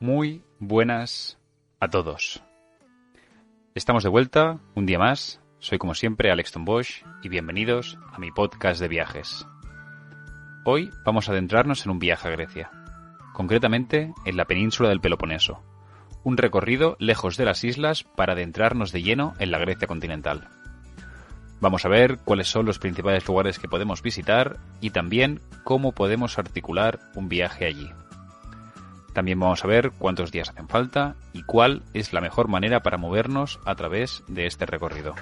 Muy buenas a todos. Estamos de vuelta, un día más. Soy como siempre Alex Tombosch y bienvenidos a mi podcast de viajes. Hoy vamos a adentrarnos en un viaje a Grecia, concretamente en la península del Peloponeso. Un recorrido lejos de las islas para adentrarnos de lleno en la Grecia continental. Vamos a ver cuáles son los principales lugares que podemos visitar y también cómo podemos articular un viaje allí. También vamos a ver cuántos días hacen falta y cuál es la mejor manera para movernos a través de este recorrido.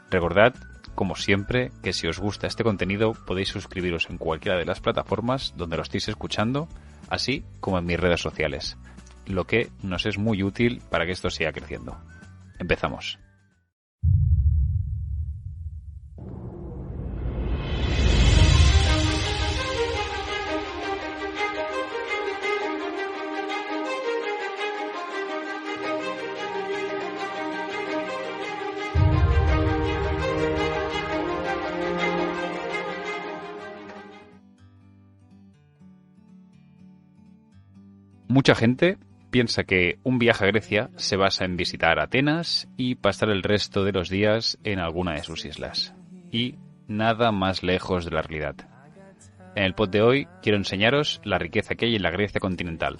Recordad, como siempre, que si os gusta este contenido podéis suscribiros en cualquiera de las plataformas donde lo estéis escuchando, así como en mis redes sociales, lo que nos es muy útil para que esto siga creciendo. Empezamos. Mucha gente piensa que un viaje a Grecia se basa en visitar Atenas y pasar el resto de los días en alguna de sus islas. Y nada más lejos de la realidad. En el pod de hoy quiero enseñaros la riqueza que hay en la Grecia continental,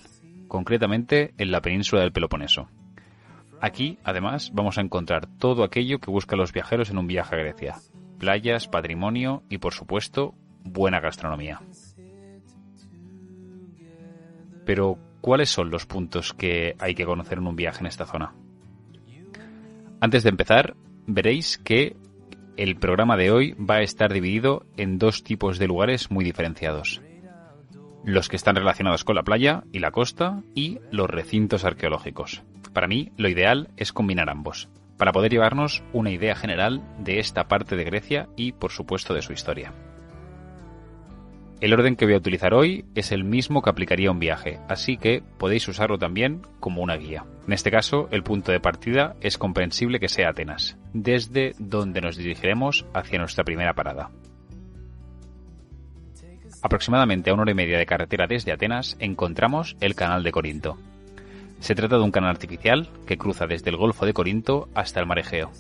concretamente en la península del Peloponeso. Aquí, además, vamos a encontrar todo aquello que buscan los viajeros en un viaje a Grecia. Playas, patrimonio y, por supuesto, buena gastronomía. Pero, ¿cuáles son los puntos que hay que conocer en un viaje en esta zona? Antes de empezar, veréis que el programa de hoy va a estar dividido en dos tipos de lugares muy diferenciados. Los que están relacionados con la playa y la costa y los recintos arqueológicos. Para mí, lo ideal es combinar ambos, para poder llevarnos una idea general de esta parte de Grecia y, por supuesto, de su historia. El orden que voy a utilizar hoy es el mismo que aplicaría a un viaje, así que podéis usarlo también como una guía. En este caso, el punto de partida es comprensible que sea Atenas, desde donde nos dirigiremos hacia nuestra primera parada. Aproximadamente a 1 hora y media de carretera desde Atenas encontramos el Canal de Corinto. Se trata de un canal artificial que cruza desde el Golfo de Corinto hasta el Mar Egeo.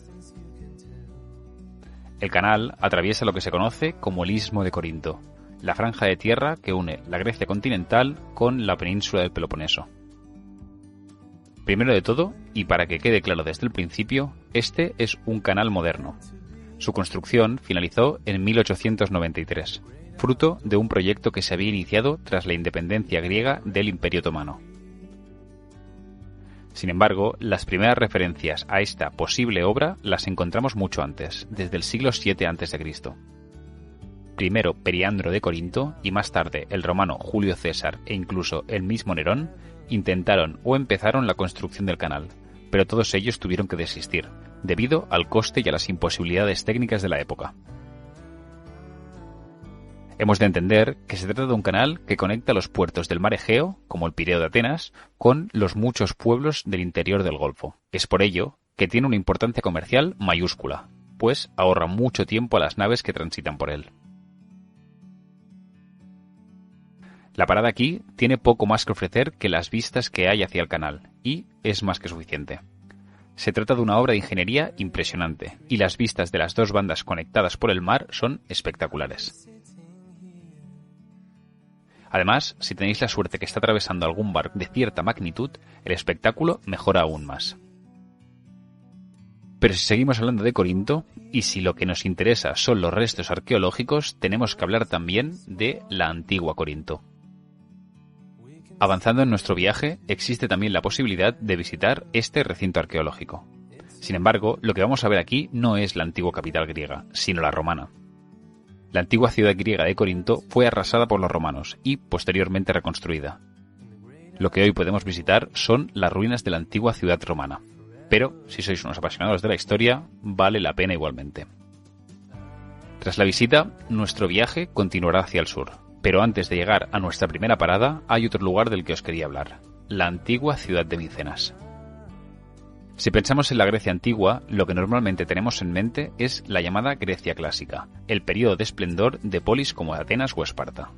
El canal atraviesa lo que se conoce como el Istmo de Corinto, la franja de tierra que une la Grecia continental con la península del Peloponeso. Primero de todo, y para que quede claro desde el principio, este es un canal moderno. Su construcción finalizó en 1893, fruto de un proyecto que se había iniciado tras la independencia griega del Imperio Otomano. Sin embargo, las primeras referencias a esta posible obra las encontramos mucho antes, desde el siglo VII a.C. Primero Periandro de Corinto y más tarde el romano Julio César e incluso el mismo Nerón intentaron o empezaron la construcción del canal, pero todos ellos tuvieron que desistir, debido al coste y a las imposibilidades técnicas de la época. Hemos de entender que se trata de un canal que conecta los puertos del Mar Egeo, como el Pireo de Atenas, con los muchos pueblos del interior del Golfo. Es por ello que tiene una importancia comercial mayúscula, pues ahorra mucho tiempo a las naves que transitan por él. La parada aquí tiene poco más que ofrecer que las vistas que hay hacia el canal, y es más que suficiente. Se trata de una obra de ingeniería impresionante, y las vistas de las dos bandas conectadas por el mar son espectaculares. Además, si tenéis la suerte que está atravesando algún barco de cierta magnitud, el espectáculo mejora aún más. Pero si seguimos hablando de Corinto, y si lo que nos interesa son los restos arqueológicos, tenemos que hablar también de la antigua Corinto. Avanzando en nuestro viaje, existe también la posibilidad de visitar este recinto arqueológico. Sin embargo, lo que vamos a ver aquí no es la antigua capital griega, sino la romana. La antigua ciudad griega de Corinto fue arrasada por los romanos y posteriormente reconstruida. Lo que hoy podemos visitar son las ruinas de la antigua ciudad romana. Pero, si sois unos apasionados de la historia, vale la pena igualmente. Tras la visita, nuestro viaje continuará hacia el sur. Pero antes de llegar a nuestra primera parada, hay otro lugar del que os quería hablar, la antigua ciudad de Micenas. Si pensamos en la Grecia antigua, lo que normalmente tenemos en mente es la llamada Grecia clásica, el periodo de esplendor de polis como Atenas o Esparta.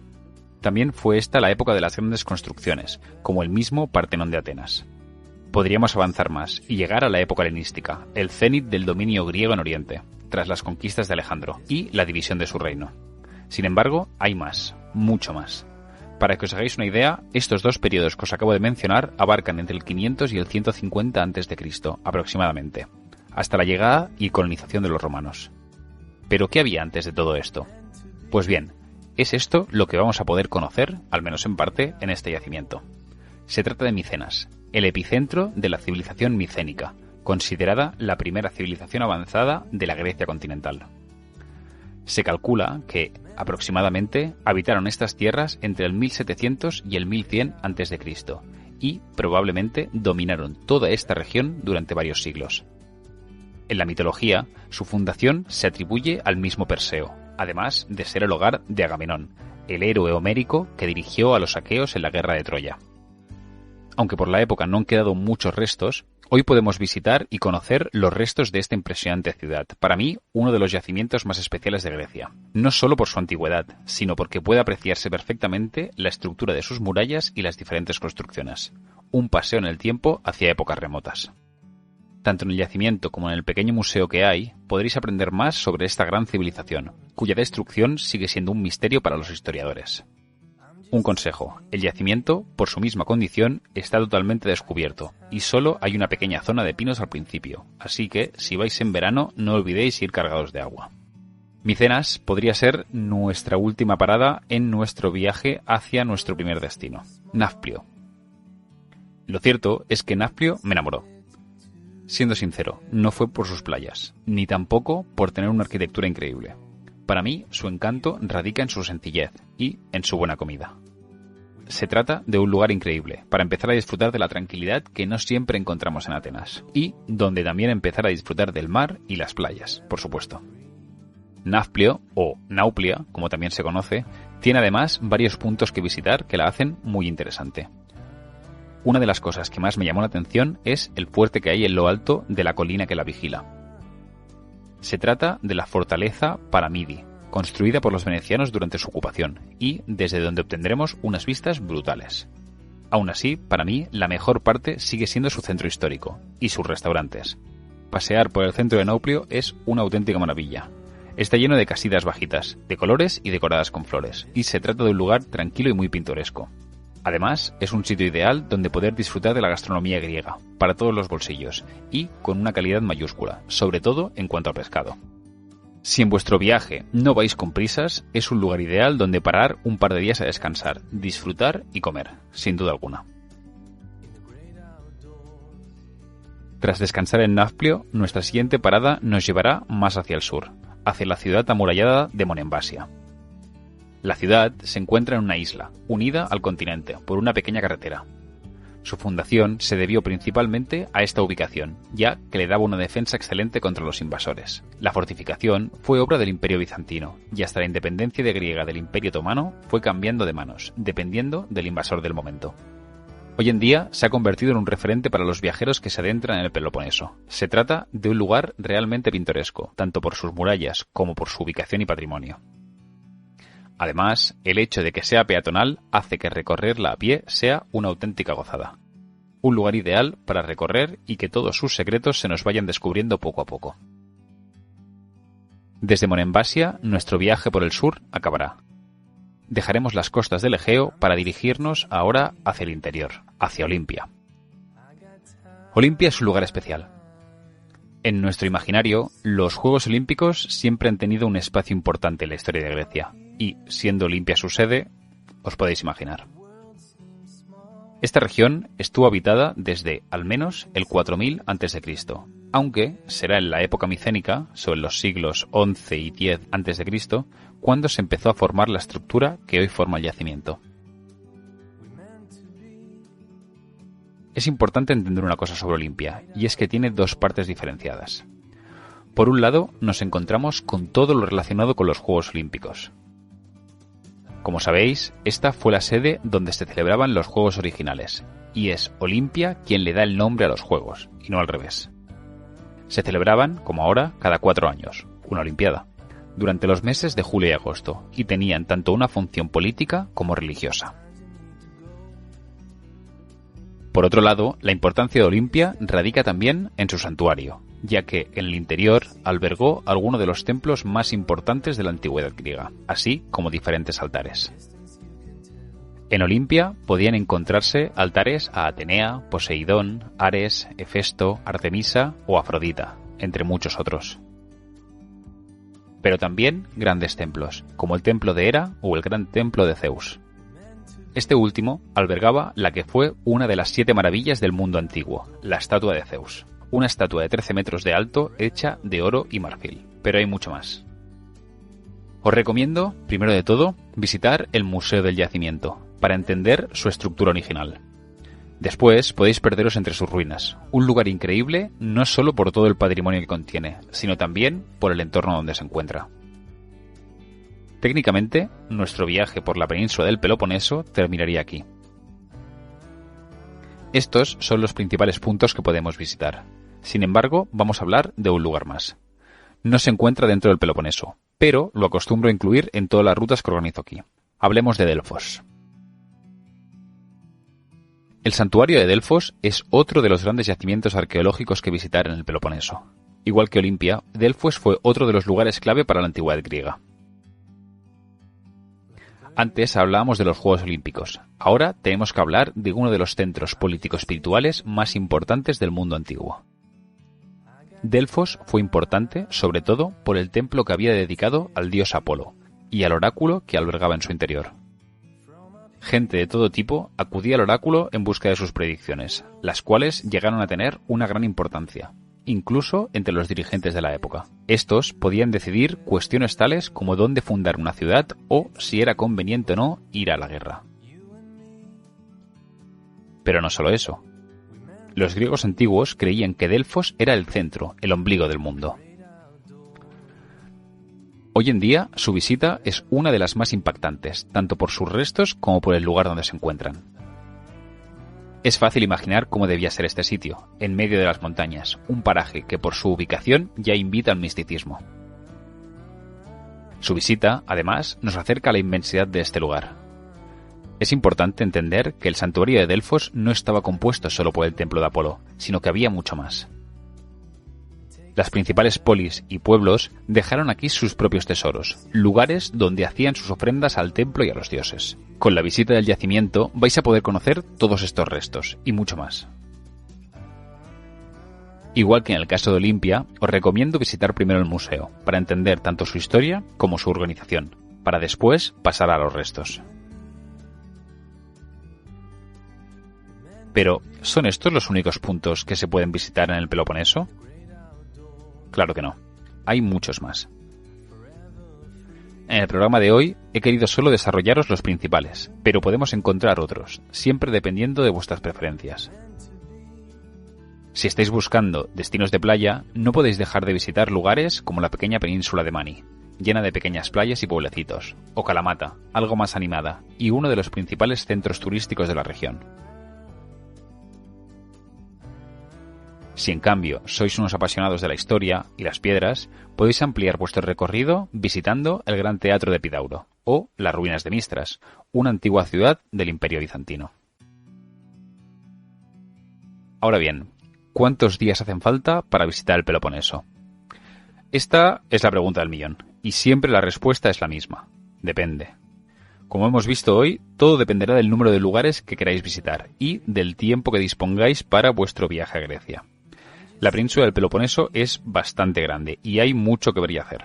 También fue esta la época de las grandes construcciones, como el mismo Partenón de Atenas. Podríamos avanzar más y llegar a la época helenística, el cenit del dominio griego en Oriente, tras las conquistas de Alejandro y la división de su reino. Sin embargo, hay más, mucho más. Para que os hagáis una idea, estos dos periodos que os acabo de mencionar abarcan entre el 500 y el 150 a.C., aproximadamente, hasta la llegada y colonización de los romanos. ¿Pero qué había antes de todo esto? Pues bien, es esto lo que vamos a poder conocer, al menos en parte, en este yacimiento. Se trata de Micenas, el epicentro de la civilización micénica, considerada la primera civilización avanzada de la Grecia continental. Se calcula que, aproximadamente, habitaron estas tierras entre el 1700 y el 1100 a.C. y, probablemente, dominaron toda esta región durante varios siglos. En la mitología, su fundación se atribuye al mismo Perseo, además de ser el hogar de Agamenón, el héroe homérico que dirigió a los aqueos en la guerra de Troya. Aunque por la época no han quedado muchos restos, hoy podemos visitar y conocer los restos de esta impresionante ciudad, para mí uno de los yacimientos más especiales de Grecia, no solo por su antigüedad, sino porque puede apreciarse perfectamente la estructura de sus murallas y las diferentes construcciones, un paseo en el tiempo hacia épocas remotas. Tanto en el yacimiento como en el pequeño museo que hay, podréis aprender más sobre esta gran civilización, cuya destrucción sigue siendo un misterio para los historiadores. Un consejo, el yacimiento, por su misma condición, está totalmente descubierto y solo hay una pequeña zona de pinos al principio, así que si vais en verano no olvidéis ir cargados de agua. Micenas podría ser nuestra última parada en nuestro viaje hacia nuestro primer destino, Nafplio. Lo cierto es que Nafplio me enamoró. Siendo sincero, no fue por sus playas, ni tampoco por tener una arquitectura increíble. Para mí, su encanto radica en su sencillez y en su buena comida. Se trata de un lugar increíble, para empezar a disfrutar de la tranquilidad que no siempre encontramos en Atenas, y donde también empezar a disfrutar del mar y las playas, por supuesto. Nafplio, o Nauplia, como también se conoce, tiene además varios puntos que visitar que la hacen muy interesante. Una de las cosas que más me llamó la atención es el fuerte que hay en lo alto de la colina que la vigila. Se trata de la fortaleza Paramidi, construida por los venecianos durante su ocupación, y desde donde obtendremos unas vistas brutales. Aún así, para mí, la mejor parte sigue siendo su centro histórico, y sus restaurantes. Pasear por el centro de Nauplio es una auténtica maravilla. Está lleno de casitas bajitas, de colores y decoradas con flores, y se trata de un lugar tranquilo y muy pintoresco. Además, es un sitio ideal donde poder disfrutar de la gastronomía griega, para todos los bolsillos, y con una calidad mayúscula, sobre todo en cuanto al pescado. Si en vuestro viaje no vais con prisas, es un lugar ideal donde parar un par de días a descansar, disfrutar y comer, sin duda alguna. Tras descansar en Nafplio, nuestra siguiente parada nos llevará más hacia el sur, hacia la ciudad amurallada de Monemvasia. La ciudad se encuentra en una isla, unida al continente por una pequeña carretera. Su fundación se debió principalmente a esta ubicación, ya que le daba una defensa excelente contra los invasores. La fortificación fue obra del Imperio Bizantino, y hasta la independencia de griega del Imperio Otomano fue cambiando de manos, dependiendo del invasor del momento. Hoy en día se ha convertido en un referente para los viajeros que se adentran en el Peloponeso. Se trata de un lugar realmente pintoresco, tanto por sus murallas como por su ubicación y patrimonio. Además, el hecho de que sea peatonal hace que recorrerla a pie sea una auténtica gozada. Un lugar ideal para recorrer y que todos sus secretos se nos vayan descubriendo poco a poco. Desde Monemvasia, nuestro viaje por el sur acabará. Dejaremos las costas del Egeo para dirigirnos ahora hacia el interior, hacia Olimpia. Olimpia es un lugar especial. En nuestro imaginario, los Juegos Olímpicos siempre han tenido un espacio importante en la historia de Grecia, y, siendo Olimpia su sede, os podéis imaginar. Esta región estuvo habitada desde, al menos, el 4000 a.C., aunque será en la época micénica, sobre los siglos XI y X a.C., cuando se empezó a formar la estructura que hoy forma el yacimiento. Es importante entender una cosa sobre Olimpia, y es que tiene dos partes diferenciadas. Por un lado, nos encontramos con todo lo relacionado con los Juegos Olímpicos. Como sabéis, esta fue la sede donde se celebraban los Juegos originales, y es Olimpia quien le da el nombre a los Juegos, y no al revés. Se celebraban, como ahora, cada 4 años, una Olimpiada. durante los meses de julio y agosto, y tenían tanto una función política como religiosa. Por otro lado, la importancia de Olimpia radica también en su santuario, ya que en el interior albergó algunos de los templos más importantes de la antigüedad griega, así como diferentes altares. En Olimpia podían encontrarse altares a Atenea, Poseidón, Ares, Hefesto, Artemisa o Afrodita, entre muchos otros. Pero también grandes templos, como el templo de Hera o el gran templo de Zeus. Este último albergaba la que fue una de las 7 maravillas del mundo antiguo, la estatua de Zeus, una estatua de 13 metros de alto hecha de oro y marfil, pero hay mucho más. Os recomiendo, primero de todo, visitar el Museo del Yacimiento, para entender su estructura original. Después podéis perderos entre sus ruinas, un lugar increíble no solo por todo el patrimonio que contiene, sino también por el entorno donde se encuentra. Técnicamente, nuestro viaje por la península del Peloponeso terminaría aquí. Estos son los principales puntos que podemos visitar. Sin embargo, vamos a hablar de un lugar más. No se encuentra dentro del Peloponeso, pero lo acostumbro a incluir en todas las rutas que organizo aquí. Hablemos de Delfos. El santuario de Delfos es otro de los grandes yacimientos arqueológicos que visitar en el Peloponeso. Igual que Olimpia, Delfos fue otro de los lugares clave para la antigüedad griega. Antes hablábamos de los Juegos Olímpicos. Ahora tenemos que hablar de uno de los centros político-espirituales más importantes del mundo antiguo. Delfos fue importante, sobre todo, por el templo que había dedicado al dios Apolo y al oráculo que albergaba en su interior. Gente de todo tipo acudía al oráculo en busca de sus predicciones, las cuales llegaron a tener una gran importancia, incluso entre los dirigentes de la época. Estos podían decidir cuestiones tales como dónde fundar una ciudad o si era conveniente o no ir a la guerra. Pero no solo eso. Los griegos antiguos creían que Delfos era el centro, el ombligo del mundo. Hoy en día, su visita es una de las más impactantes, tanto por sus restos como por el lugar donde se encuentran. Es fácil imaginar cómo debía ser este sitio, en medio de las montañas, un paraje que por su ubicación ya invita al misticismo. Su visita, además, nos acerca a la inmensidad de este lugar. Es importante entender que el santuario de Delfos no estaba compuesto solo por el templo de Apolo, sino que había mucho más. Las principales polis y pueblos dejaron aquí sus propios tesoros, lugares donde hacían sus ofrendas al templo y a los dioses. Con la visita del yacimiento vais a poder conocer todos estos restos y mucho más. Igual que en el caso de Olimpia, os recomiendo visitar primero el museo, para entender tanto su historia como su organización, para después pasar a los restos. Pero, ¿son estos los únicos puntos que se pueden visitar en el Peloponeso? Claro que no. Hay muchos más. En el programa de hoy he querido solo desarrollaros los principales, pero podemos encontrar otros, siempre dependiendo de vuestras preferencias. Si estáis buscando destinos de playa, no podéis dejar de visitar lugares como la pequeña península de Mani, llena de pequeñas playas y pueblecitos, o Kalamata, algo más animada, y uno de los principales centros turísticos de la región. Si en cambio sois unos apasionados de la historia y las piedras, podéis ampliar vuestro recorrido visitando el Gran Teatro de Epidauro o las ruinas de Mistras, una antigua ciudad del Imperio Bizantino. Ahora bien, ¿cuántos días hacen falta para visitar el Peloponeso? Esta es la pregunta del millón, y siempre la respuesta es la misma. Depende. Como hemos visto hoy, todo dependerá del número de lugares que queráis visitar y del tiempo que dispongáis para vuestro viaje a Grecia. La península del Peloponeso es bastante grande y hay mucho que ver y hacer.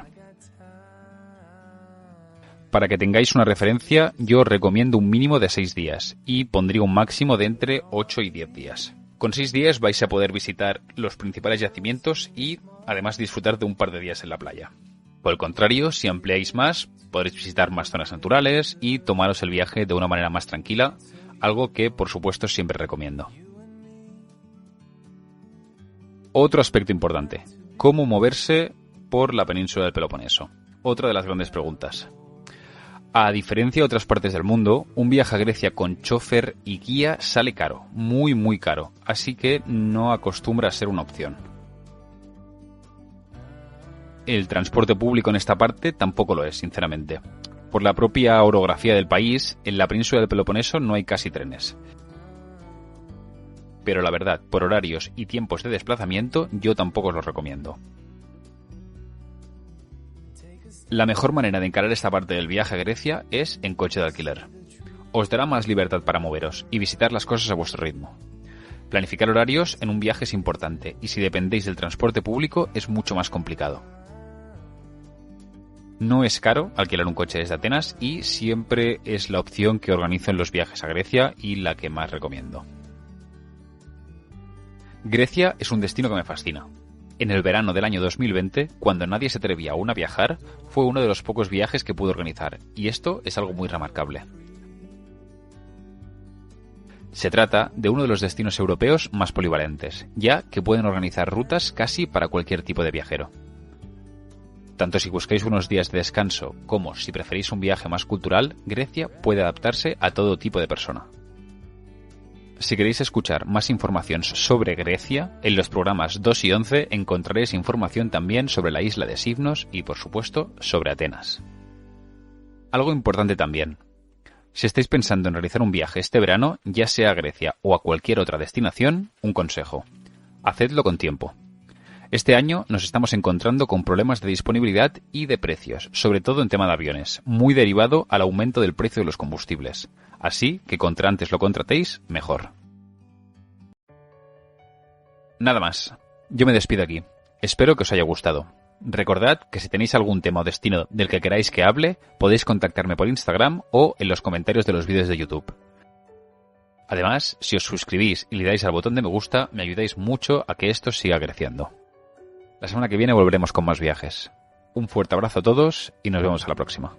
Para que tengáis una referencia, yo os recomiendo un mínimo de 6 días y pondría un máximo de entre 8 y 10 días. Con 6 días vais a poder visitar los principales yacimientos y además disfrutar de un par de días en la playa. Por el contrario, si ampliáis más, podréis visitar más zonas naturales y tomaros el viaje de una manera más tranquila, algo que por supuesto siempre recomiendo. Otro aspecto importante, ¿cómo moverse por la península del Peloponeso? Otra de las grandes preguntas. A diferencia de otras partes del mundo, un viaje a Grecia con chofer y guía sale caro, muy caro, así que no acostumbra a ser una opción. el transporte público en esta parte tampoco lo es, sinceramente. Por la propia orografía del país, en la península del Peloponeso no hay casi trenes. Pero la verdad, por horarios y tiempos de desplazamiento, yo tampoco os los recomiendo. La mejor manera de encarar esta parte del viaje a Grecia es en coche de alquiler. Os dará más libertad para moveros y visitar las cosas a vuestro ritmo. Planificar horarios en un viaje es importante y si dependéis del transporte público es mucho más complicado. No es caro alquilar un coche desde Atenas y siempre es la opción que organizo en los viajes a Grecia y la que más recomiendo. Grecia es un destino que me fascina. En el verano del año 2020, cuando nadie se atrevía aún a viajar, fue uno de los pocos viajes que pude organizar, y esto es algo muy remarcable. Se trata de uno de los destinos europeos más polivalentes, ya que pueden organizar rutas casi para cualquier tipo de viajero. Tanto si buscáis unos días de descanso como si preferís un viaje más cultural, Grecia puede adaptarse a todo tipo de persona. Si queréis escuchar más información sobre Grecia, en los programas 2 y 11 encontraréis información también sobre la isla de Sifnos y, por supuesto, sobre Atenas. Algo importante también. Si estáis pensando en realizar un viaje este verano, ya sea a Grecia o a cualquier otra destinación, un consejo. Hacedlo con tiempo. Este año nos estamos encontrando con problemas de disponibilidad y de precios, sobre todo en tema de aviones, muy derivado al aumento del precio de los combustibles. Así que contra antes lo contratéis, mejor. Nada más. Yo me despido aquí. Espero que os haya gustado. Recordad que si tenéis algún tema o destino del que queráis que hable, podéis contactarme por Instagram o en los comentarios de los vídeos de YouTube. Además, si os suscribís y le dais al botón de me gusta, me ayudáis mucho a que esto siga creciendo. La semana que viene volveremos con más viajes. Un fuerte abrazo a todos y nos vemos a la próxima.